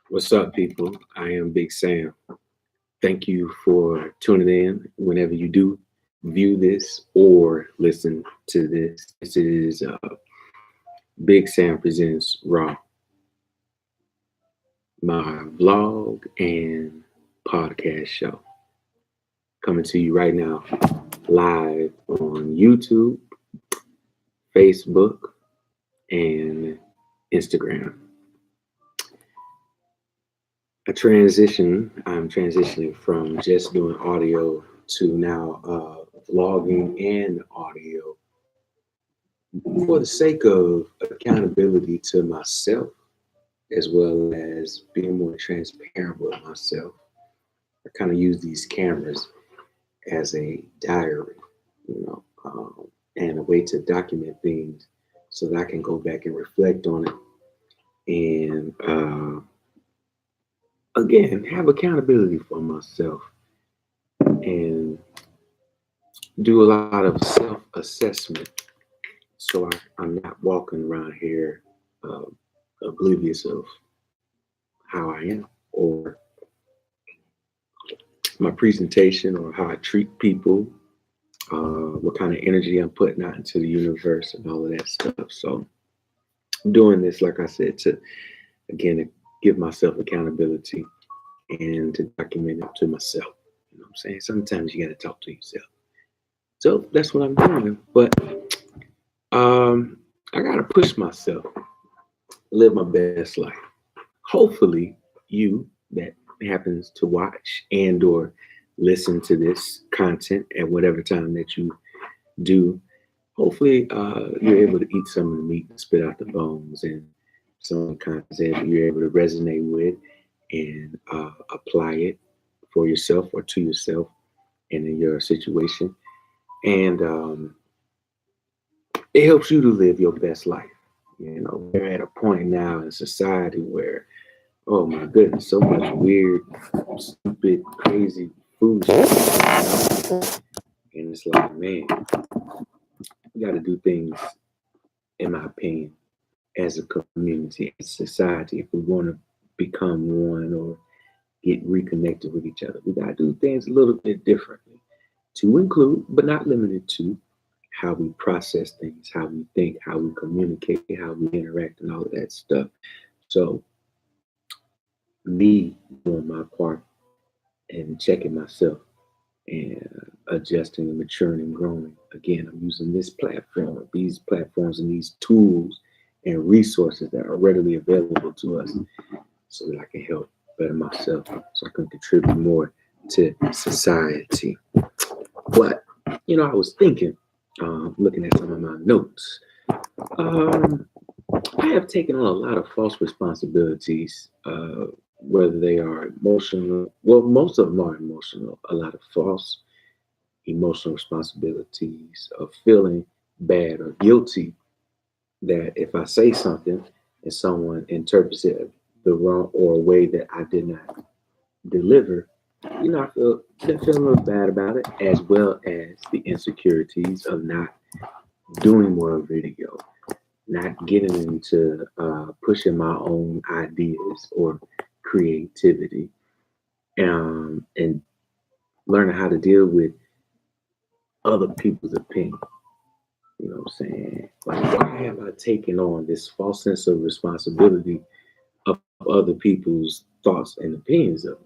What's up, people? I am Big Sam. Thank you for tuning in whenever you do view this or listen to this. This is Big Sam Presentz Raw, my vlog and podcast show. Coming to you right now, live on YouTube, Facebook, and Instagram. I'm transitioning from just doing audio to now vlogging and audio for the sake of accountability to myself, as well as being more transparent with myself. I kind of use these cameras as a diary, and a way to document things so that I can go back and reflect on it and again, have accountability for myself and do a lot of self-assessment so I'm not walking around here oblivious of how I am or my presentation or how I treat people, what kind of energy I'm putting out into the universe and all of that stuff. So I'm doing this, like I said, to give myself accountability and to document it to myself. You know what I'm saying? Sometimes you got to talk to yourself. So that's what I'm doing. But I got to push myself, live my best life. Hopefully you that happens to watch and or listen to this content at whatever time that you do, hopefully you're able to eat some of the meat and spit out the bones, and some content you're able to resonate with and apply it for yourself or to yourself and in your situation. And it helps you to live your best life. You know, we're at a point now in society where, oh my goodness, so much weird, stupid, crazy food. And it's like, man, we got to do things, in my opinion, as a community, as a society, if we want to become one or get reconnected with each other. We got to do things a little bit differently to include, but not limited to, how we process things, how we think, how we communicate, how we interact, and all of that stuff. So me doing my part and checking myself and adjusting and maturing and growing. Again, I'm using this platform, these platforms and these tools and resources that are readily available to us so that I can help better myself, so I can contribute more to society. But, I was thinking, looking at some of my notes, I have taken on a lot of false responsibilities, whether they are emotional. Well, most of them are emotional. A lot of false emotional responsibilities of feeling bad or guilty that if I say something and someone interprets it the wrong or a way that I did not deliver, I feel a little bad about it, as well as the insecurities of not doing more video, not getting into pushing my own ideas or creativity, and learning how to deal with other people's opinion. You know what I'm saying? Like, why have I taken on this false sense of responsibility of other people's thoughts and opinions of them?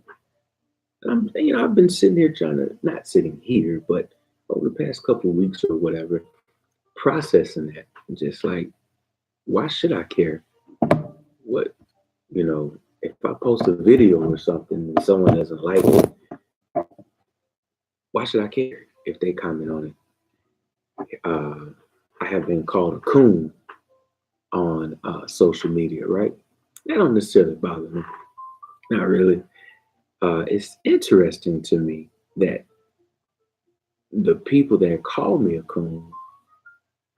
And I've been sitting here not sitting here, but over the past couple of weeks or whatever, processing that. Just like, why should I care? What, if I post a video or something and someone doesn't like it, why should I care if they comment on it? I have been called a coon on social media, right? That don't necessarily bother me. Not really. It's interesting to me that the people that call me a coon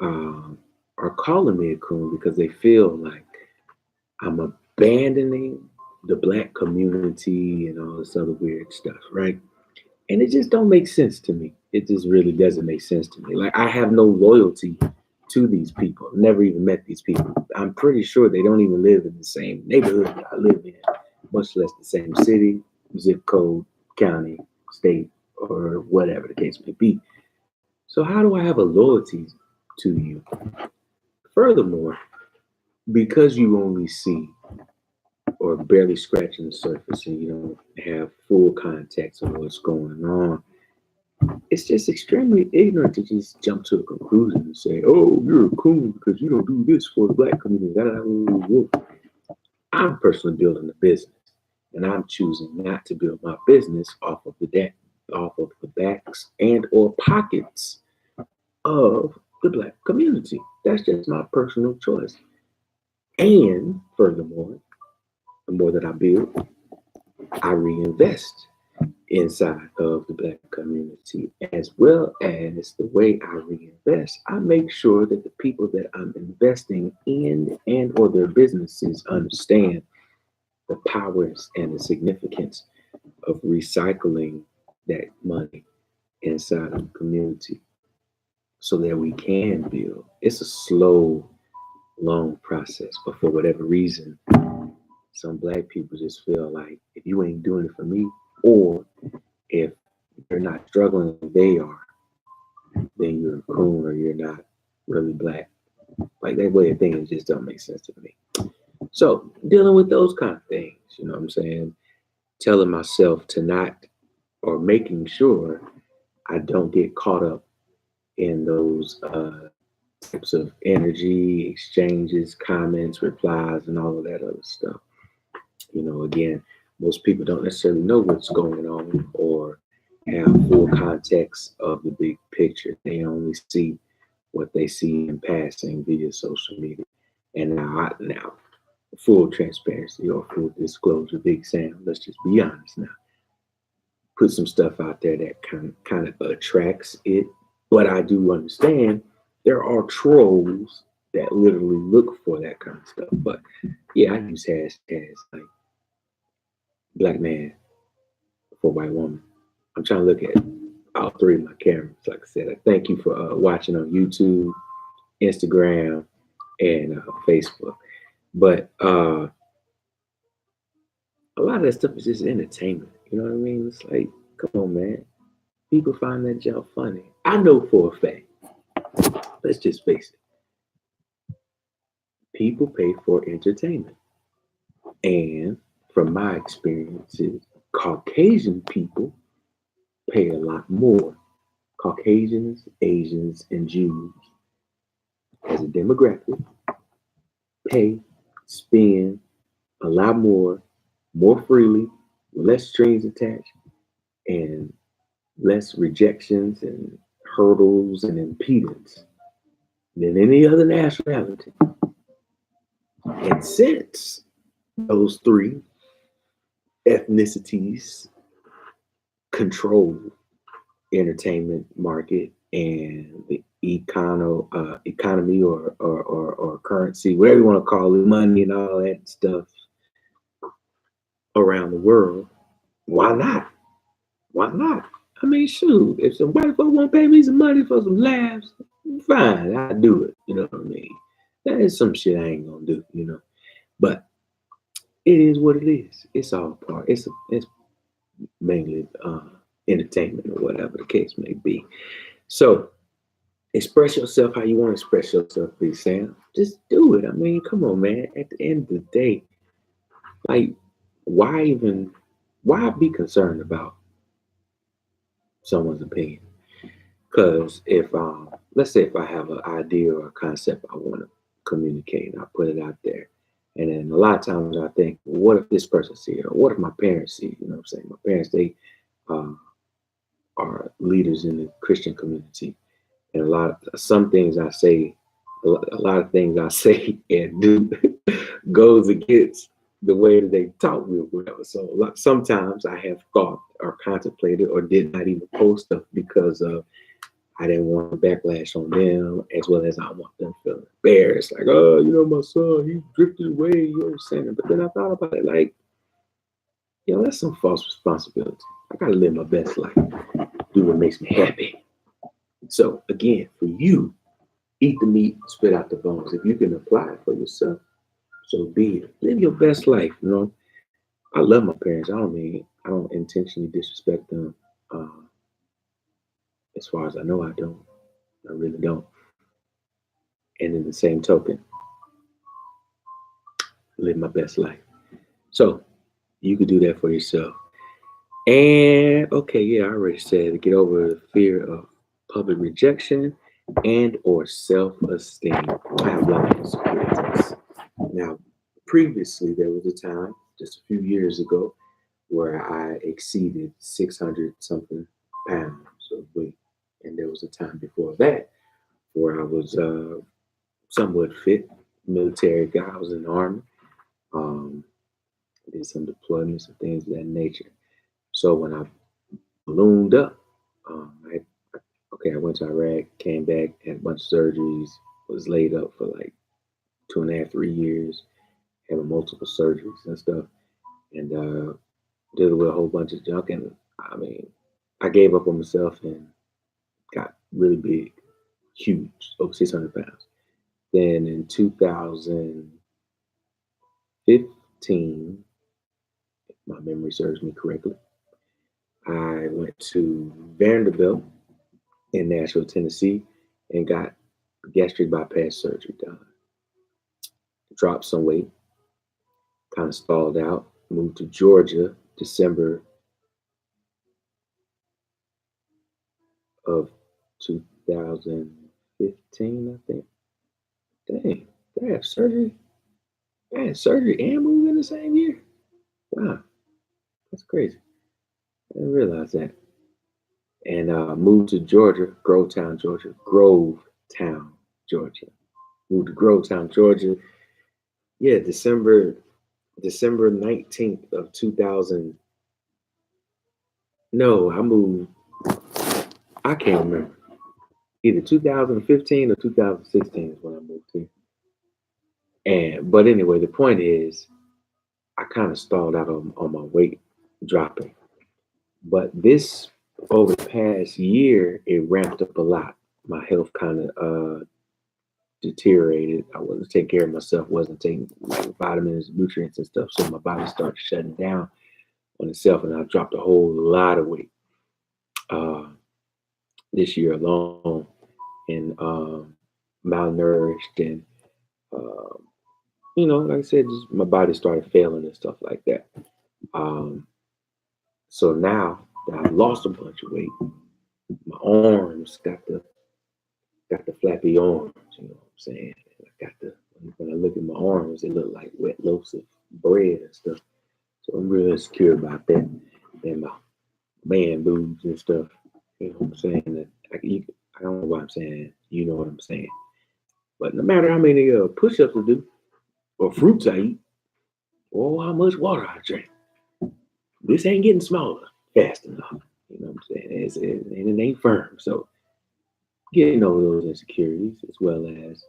are calling me a coon because they feel like I'm abandoning the black community and all this other weird stuff, right? And it just don't make sense to me. It just really doesn't make sense to me. Like I have no loyalty to these people. I've never even met these people. I'm pretty sure they don't even live in the same neighborhood that I live in, much less the same city, zip code, county, state, or whatever the case may be. So how do I have a loyalty to you? Furthermore, because you only see or barely scratching the surface and you don't have full context of what's going on, it's just extremely ignorant to just jump to a conclusion and say, oh, you're a coon because you don't do this for the black community. I'm personally building a business and I'm choosing not to build my business off of the debt, off of the backs and or pockets of the black community. That's just my personal choice. And furthermore, the more that I build, I reinvest inside of the black community, as well as the way I reinvest. I make sure that the people that I'm investing in and or their businesses understand the powers and the significance of recycling that money inside of the community so that we can build. It's a slow, long process, but for whatever reason, some black people just feel like if you ain't doing it for me, or if you're not struggling like they are, then you're a coon or you're not really black. Like that way of thinking just don't make sense to me. So dealing with those kind of things, you know what I'm saying? Telling myself to not, or making sure I don't get caught up in those types of energy exchanges, comments, replies, and all of that other stuff. Again, most people don't necessarily know what's going on or have full context of the big picture. They only see what they see in passing via social media. And now, full transparency or full disclosure, Big Sam, let's just be honest now. Put some stuff out there that kind of attracts it. But I do understand there are trolls that literally look for that kind of stuff. But yeah, I use hashtags like black man for white woman. I'm trying to look at all three of my cameras. Like I said, I thank you for watching on YouTube, Instagram, and Facebook. But a lot of that stuff is just entertainment. You know what I mean? It's like, come on, man. People find that job funny. I know for a fact. Let's just face it. People pay for entertainment. And from my experiences, Caucasian people pay a lot more. Caucasians, Asians, and Jews, as a demographic, pay, spend a lot more freely, less strings attached, and less rejections and hurdles and impedance than any other nationality. And since those three ethnicities control entertainment market and the economy or currency, whatever you want to call it, money and all that stuff around the world, why not? Why not? I mean, shoot, if some white folks want to pay me some money for some laughs, fine, I'll do it. You know what I mean? That is some shit I ain't gonna do, But it is what it is. It's all part. It's mainly entertainment or whatever the case may be. So express yourself how you want to express yourself, please, Sam. Just do it. I mean, come on, man. At the end of the day, like, why be concerned about someone's opinion? Because if let's say if I have an idea or a concept I want to communicate, and I put it out there, and then a lot of times I think, well, what if this person see it, or what if my parents see it? You know what I'm saying? My parents, they are leaders in the Christian community, and some things I say, a lot of things I say and do goes against the way that they taught me or whatever. So sometimes I have thought or contemplated or did not even post stuff because of I didn't want backlash on them as well as I want them feeling embarrassed. Like, oh, my son, he drifted away, saying? But then I thought about it like, that's some false responsibility. I gotta live my best life, do what makes me happy. So again, for you, eat the meat, spit out the bones. If you can apply it for yourself, so be it. Live your best life. I love my parents. I don't intentionally disrespect them. As far as I know, I don't. I really don't. And in the same token, live my best life. So you could do that for yourself. And okay, yeah, I already said to get over the fear of public rejection and or self-esteem. I have a lot of insecurities. Now, previously there was a time, just a few years ago, where I exceeded 600 something pounds of weight. And there was a time before that where I was somewhat fit, military guy. I was in the army, um, did some deployments and things of that nature. So when I ballooned up, I went to Iraq, came back, had a bunch of surgeries, was laid up for like 2.5, 3 years, having multiple surgeries and stuff, and dealing with a whole bunch of junk. And I gave up on myself and got really big, huge, over 600 pounds. Then in 2015, if my memory serves me correctly, I went to Vanderbilt in Nashville, Tennessee, and got gastric bypass surgery done. Dropped some weight, kind of stalled out, moved to Georgia, December of 2015, I think. Dang, did I have surgery? I had surgery and moved in the same year? Wow, that's crazy. I didn't realize that. And moved to Georgia, Grovetown, Georgia. Moved to Grovetown, Georgia. Yeah, December 19th of 2000. No, I moved. I can't remember. Either 2015 or 2016 is when I moved here. But anyway, the point is, I kind of stalled out on my weight dropping. But this over the past year, it ramped up a lot. My health kind of deteriorated. I wasn't taking care of myself, wasn't taking like vitamins, nutrients, and stuff. So my body started shutting down on itself, and I dropped a whole lot of weight this year alone, and malnourished, and like I said, just my body started failing and stuff like that. So now that I've lost a bunch of weight, my arms got the flappy arms. You know what I'm saying? I got when I look at my arms, they look like wet loaves of bread and stuff. So I'm real insecure about that, and my man boobs and stuff. You know what I'm saying? That I don't know why I'm saying that. You know what I'm saying? But no matter how many push-ups I do, or fruits I eat, or how much water I drink, this ain't getting smaller fast enough. You know what I'm saying? It ain't firm. So getting over those insecurities, as well as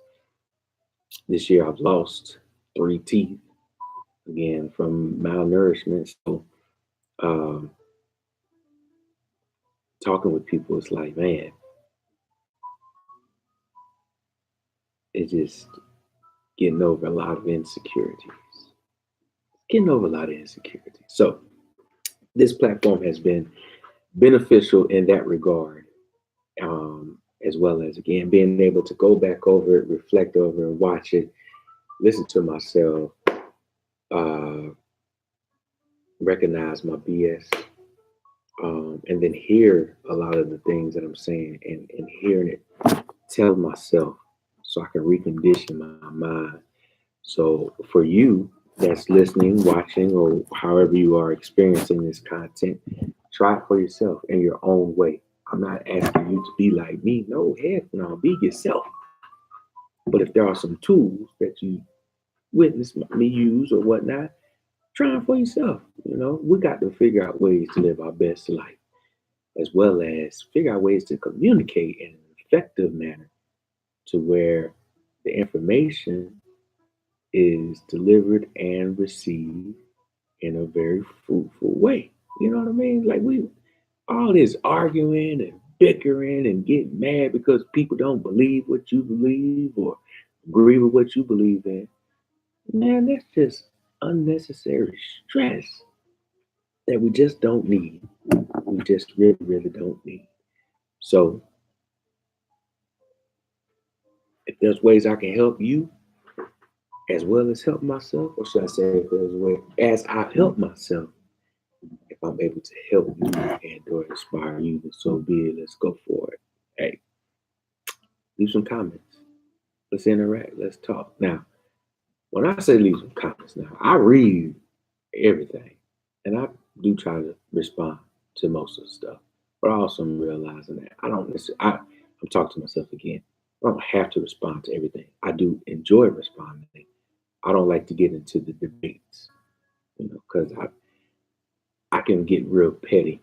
this year I've lost 3 teeth again from malnourishment. So talking with people, it's like, man, it's just getting over a lot of insecurities. So this platform has been beneficial in that regard, as well as, again, being able to go back over it, reflect over and watch it, listen to myself, recognize my BS, and then hear a lot of the things that I'm saying, and hearing it, tell myself so I can recondition my mind. So for you that's listening, watching, or however you are experiencing this content, try it for yourself in your own way. I'm not asking you to be like me. No, heck no, be yourself. But if there are some tools that you witness me use or whatnot, try them for yourself. We got to figure out ways to live our best life. as well as figure out ways to communicate in an effective manner to where the information is delivered and received in a very fruitful way. You know what I mean? Like we all this arguing and bickering and getting mad because people don't believe what you believe or agree with what you believe in. Man, that's just unnecessary stress that we just don't need. We just really, really don't need. So if there's ways I can help you as well as help myself, or should I say if there's a way as I help myself, if I'm able to help you and or inspire you, then so be it. Let's go for it. Hey, leave some comments. Let's interact. Let's talk. Now, when I say leave some comments, now I read everything, and I do try to respond to most of the stuff. But I also am realizing that I don't necessarily. I'm talking to myself again. I don't have to respond to everything. I do enjoy responding. I don't like to get into the debates, because I can get real petty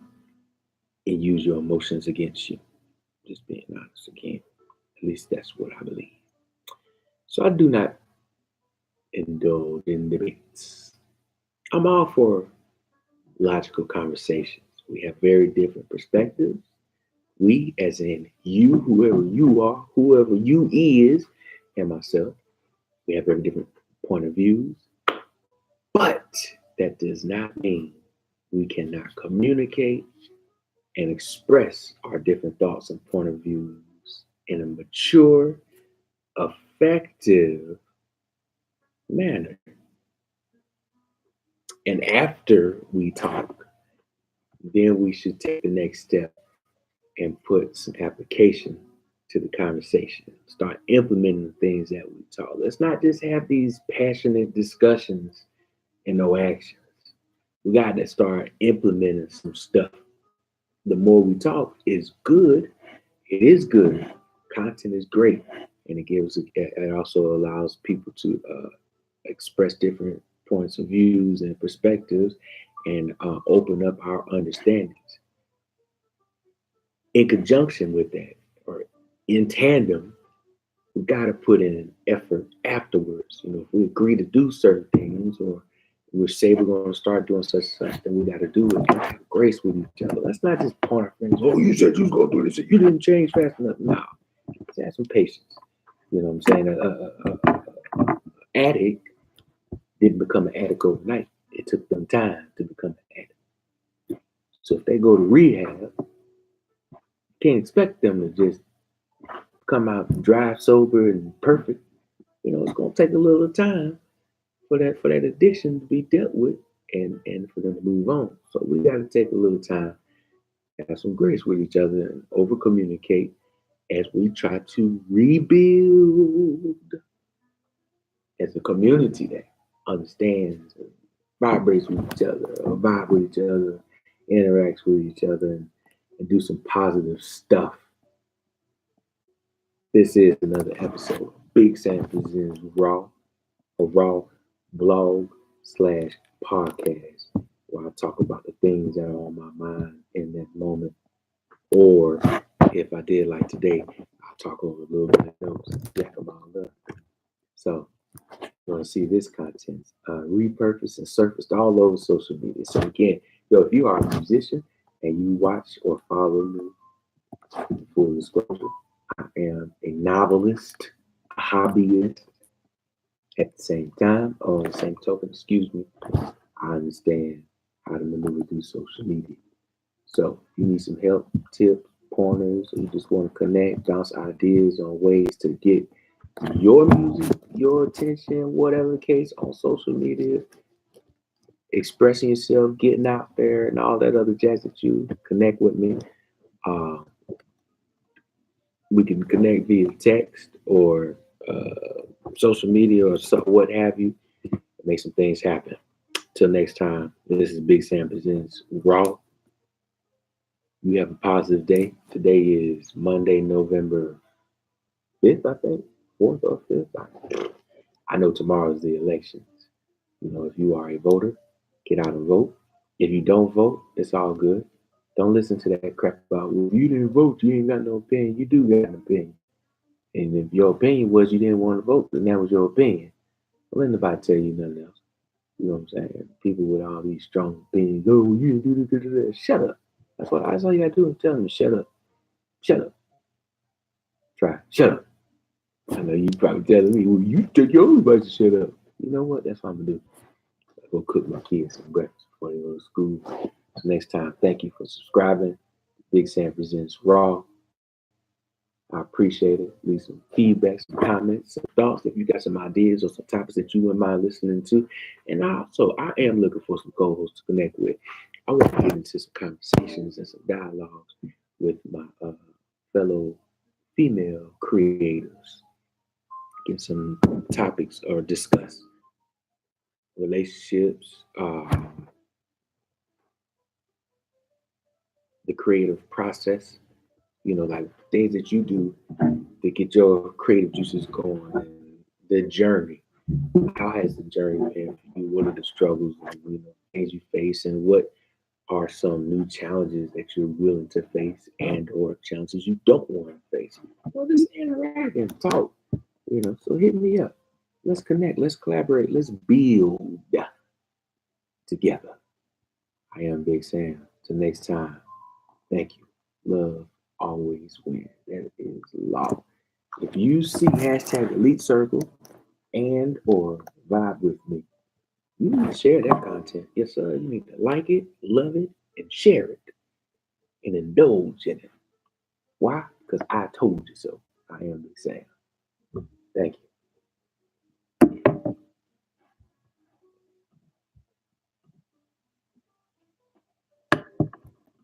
and use your emotions against you. Just being honest again. At least that's what I believe. So I do not indulge in debates. I'm all for logical conversations. We have very different perspectives. We, as in you, whoever you is, and myself, we have very different point of views. But that does not mean we cannot communicate and express our different thoughts and point of views in a mature, effective manner. And after we talk, then we should take the next step and put some application to the conversation. Start implementing the things that we talk. Let's not just have these passionate discussions and no actions. We got to start implementing some stuff. The more we talk is good. It is good. Content is great, and it also allows people to express different points of views and perspectives, and open up our understandings. In conjunction with that, or in tandem, we got to put in an effort afterwards. If we agree to do certain things, or we say we're going to start doing such and such, then we got to do it. And have grace with each other. Let's not just point our fingers. Oh, you said you was going to do this. You didn't change fast enough. No, let's have some patience. You know what I'm saying? Addict didn't become an addict overnight. It took them time to become an addict. So if they go to rehab, you can't expect them to just come out and drive sober and perfect. It's gonna take a little time for that addiction to be dealt with, and for them to move on. So we got to take a little time, have some grace with each other, and over communicate as we try to rebuild as a community that understands and vibrates with each other, or vibe with each other, interacts with each other, and do some positive stuff. This is another episode of Big Sam Presentz Raw, a raw blog/podcast, where I talk about the things that are on my mind in that moment. Or if I did like today, I'll talk over a little bit of notes, jack them all up. So you want to see this content repurposed and surfaced all over social media. So again, if you are a musician and you watch or follow me, full disclosure, I am a novelist, a hobbyist. At the same time, or the same token, excuse me, I understand how to maneuver through social media. So if you need some help, tips, pointers, or you just want to connect, bounce ideas on ways to get your music, your attention, whatever the case, on social media, expressing yourself, getting out there, and all that other jazz that you connect with me. We can connect via text or social media or what have you. Make some things happen. Till next time, this is Big Sam Presentz Raw. You have a positive day. Today is Monday, November 5th, I think. 4th or 5th. I know tomorrow is the elections. If you are a voter, get out and vote. If you don't vote, it's all good. Don't listen to that crap about, well, you didn't vote, you ain't got no opinion. You do got an opinion. And if your opinion was you didn't want to vote, then that was your opinion. Don't let nobody tell you nothing else. You know what I'm saying? People with all these strong opinions, oh, you do this. Shut up. That's all you gotta do is tell them, shut up. Shut up. Try. Shut up. I know you probably telling me, well, you take your advice to shut up. You know what? That's what I'm gonna do. I go cook my kids some breakfast before they go to school. So next time, thank you for subscribing. Big Sam Presents Raw. I appreciate it. Leave some feedback, some comments, some thoughts. If you got some ideas or some topics that you wouldn't mind listening to. And also, I am looking for some co-hosts to connect with. I want to get into some conversations and some dialogues with my fellow female creators. Get some topics or discuss relationships, the creative process, like things that you do to get your creative juices going, and the journey. How has the journey been for you? What are the struggles and things you face, and what are some new challenges that you're willing to face, and or challenges you don't want to face? Well, just interact and talk. So hit me up. Let's connect. Let's collaborate. Let's build together. I am Big Sam. Till next time. Thank you. Love always wins. That is law. If you see hashtag Elite Circle and or vibe with me, you need to share that content. Yes, sir. You need to like it, love it, and share it, and indulge in it. Why? Because I told you so. I am Big Sam. Thank you.